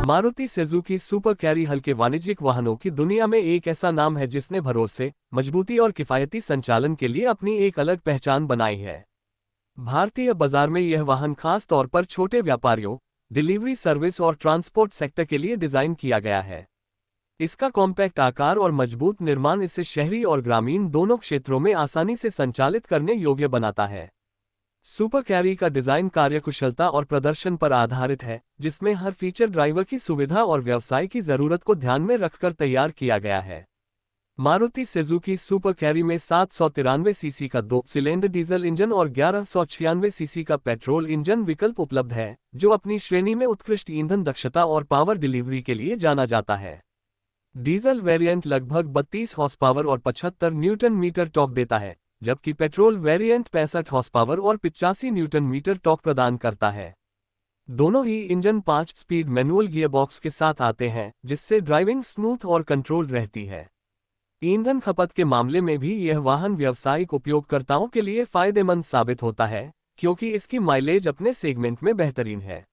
Maruti Suzuki super carry हल्के वाणिज्यिक वाहनों की दुनिया में एक ऐसा नाम है जिसने भरोसे, मजबूती और किफायती संचालन के लिए अपनी एक अलग पहचान बनाई है। भारतीय बाजार में यह वाहन खास तौर पर छोटे व्यापारियों, डिलीवरी सर्विस और ट्रांसपोर्ट सेक्टर के लिए डिजाइन किया गया है। इसका कॉम्पैक्ट आकार और मजबूत निर्माण इसे शहरी और ग्रामीण दोनों क्षेत्रों में आसानी से संचालित करने योग्य बनाता है। सुपर कैरी का डिजाइन कार्यकुशलता और प्रदर्शन पर आधारित है, जिसमें हर फीचर ड्राइवर की सुविधा और व्यवसाय की जरूरत को ध्यान में रखकर तैयार किया गया है। मारुति सुजुकी सुपर कैरी में 793 सीसी का 2 सिलेंडर डीजल इंजन और 1196 सीसी का पेट्रोल इंजन विकल्प उपलब्ध है, जो अपनी श्रेणी में उत्कृष्ट ईंधन दक्षता और पावर डिलीवरी के लिए जाना जाता है। डीजल वेरिएंट लगभग 32 हॉर्स पावर और 75 न्यूटन मीटर टॉर्क देता है, जबकि पेट्रोल वेरिएंट 65 हॉर्स पावर और 85 न्यूटन मीटर टॉर्क प्रदान करता है। दोनों ही इंजन 5 स्पीड मैनुअल गियरबॉक्स के साथ आते हैं, जिससे ड्राइविंग स्मूथ और कंट्रोल रहती है। ईंधन खपत के मामले में भी यह वाहन व्यावसायिक उपयोगकर्ताओं के लिए फायदेमंद साबित होता है, क्योंकि इसकी माइलेज अपने सेगमेंट में बेहतरीन है।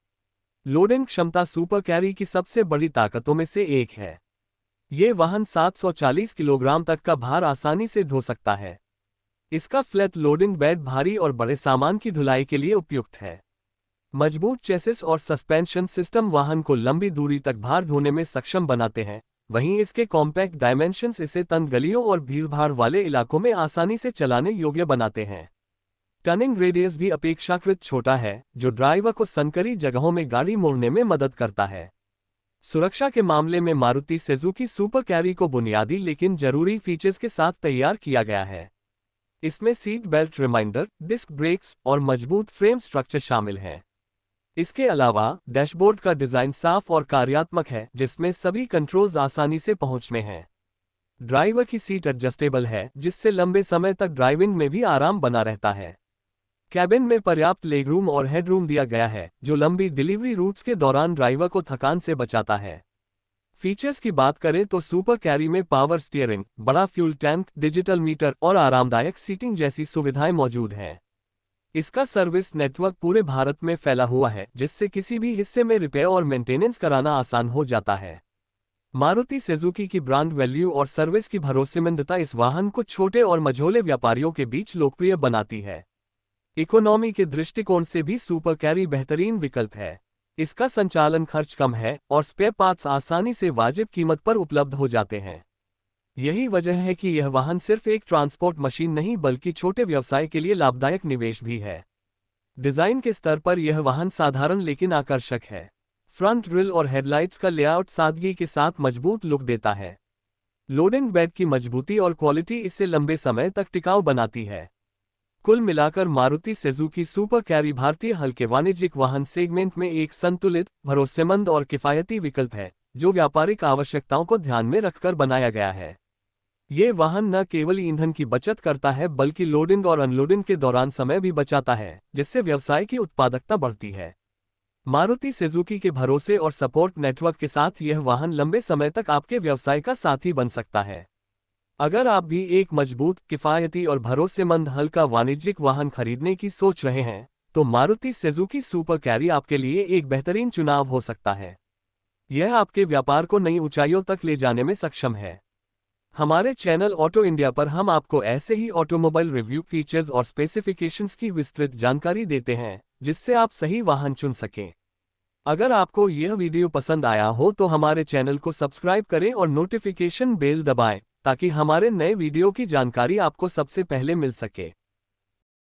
लोडिंग क्षमता सुपर कैरी की सबसे बड़ी ताकतों में से एक है। ये वाहन 740 किलोग्राम तक का भार आसानी से ढो सकता है। इसका फ्लैट लोडिंग बेड भारी और बड़े सामान की ढुलाई के लिए उपयुक्त है। मजबूत चेसिस और सस्पेंशन सिस्टम वाहन को लंबी दूरी तक भार ढोने में सक्षम बनाते हैं, वहीं इसके कॉम्पैक्ट डायमेंशंस इसे तंग गलियों और भीड़भाड़ वाले इलाकों में आसानी से चलाने योग्य बनाते हैं। टर्निंग रेडियस भी अपेक्षाकृत छोटा है, जो ड्राइवर को संकरी जगहों में गाड़ी मोड़ने में मदद करता है। सुरक्षा के मामले में मारुति सुजुकी सुपर कैरी को बुनियादी लेकिन जरूरी फीचर्स के साथ तैयार किया गया है। इसमें seat belt reminder, disc brakes और मजबूत फ्रेम स्ट्रक्चर शामिल हैं। इसके अलावा डैशबोर्ड का डिजाइन साफ और कार्यात्मक है, जिसमें सभी कंट्रोल्स आसानी से पहुंच में हैं। ड्राइवर की सीट एडजस्टेबल है, जिससे लंबे समय तक ड्राइविंग में भी आराम बना रहता है। कैबिन में पर्याप्त लेगरूम और हेडरूम दिया गया है, जो लंबी डिलीवरी रूट्स के दौरान ड्राइवर को थकान से बचाता है। फीचर्स की बात करें तो सुपर कैरी में पावर स्टीयरिंग, बड़ा फ्यूल टैंक, डिजिटल मीटर और आरामदायक सीटिंग जैसी सुविधाएं मौजूद हैं। इसका सर्विस नेटवर्क पूरे भारत में फैला हुआ है, जिससे किसी भी हिस्से में रिपेयर और मेंटेनेंस कराना आसान हो जाता है। मारुति सुजुकी की ब्रांड वैल्यू और सर्विस की भरोसेमंदता इस वाहन को छोटे और मझोले व्यापारियों के बीच लोकप्रिय बनाती है। इकोनॉमी के दृष्टिकोण से भी सुपर कैरी बेहतरीन विकल्प है। इसका संचालन खर्च कम है और स्पेयर पार्ट्स आसानी से वाजिब कीमत पर उपलब्ध हो जाते हैं। यही वजह है कि यह वाहन सिर्फ एक ट्रांसपोर्ट मशीन नहीं बल्कि छोटे व्यवसाय के लिए लाभदायक निवेश भी है। डिजाइन के स्तर पर यह वाहन साधारण लेकिन आकर्षक है। फ्रंट ग्रिल और हेडलाइट्स का लेआउट सादगी के साथ मजबूत लुक देता है। लोडिंग बेड की मजबूती और क्वालिटी इसे लंबे समय तक टिकाऊ बनाती है। कुल मिलाकर मारुति सुजुकी सुपर कैरी भारतीय हल्के वाणिज्यिक वाहन सेगमेंट में एक संतुलित, भरोसेमंद और किफायती विकल्प है, जो व्यापारिक आवश्यकताओं को ध्यान में रखकर बनाया गया है। ये वाहन न केवल ईंधन की बचत करता है बल्कि लोडिंग और अनलोडिंग के दौरान समय भी बचाता है, जिससे व्यवसाय की उत्पादकता बढ़ती है। मारुति सुजुकी के भरोसे और सपोर्ट नेटवर्क के साथ यह वाहन लंबे समय तक आपके व्यवसाय का साथी बन सकता है। अगर आप भी एक मजबूत, किफायती और भरोसेमंद हल्का वाणिज्यिक वाहन खरीदने की सोच रहे हैं, तो मारुति सुजुकी सुपर कैरी आपके लिए एक बेहतरीन चुनाव हो सकता है। यह आपके व्यापार को नई ऊंचाइयों तक ले जाने में सक्षम है। हमारे चैनल ऑटो इंडिया पर हम आपको ऐसे ही ऑटोमोबाइल रिव्यू, फीचर्स और स्पेसिफिकेशंस की विस्तृत जानकारी देते हैं, जिससे आप सही वाहन चुन सकें। अगर आपको यह वीडियो पसंद आया हो तो हमारे चैनल को सब्सक्राइब करें और नोटिफिकेशन बेल दबाएं, ताकि हमारे नए वीडियो की जानकारी आपको सबसे पहले मिल सके।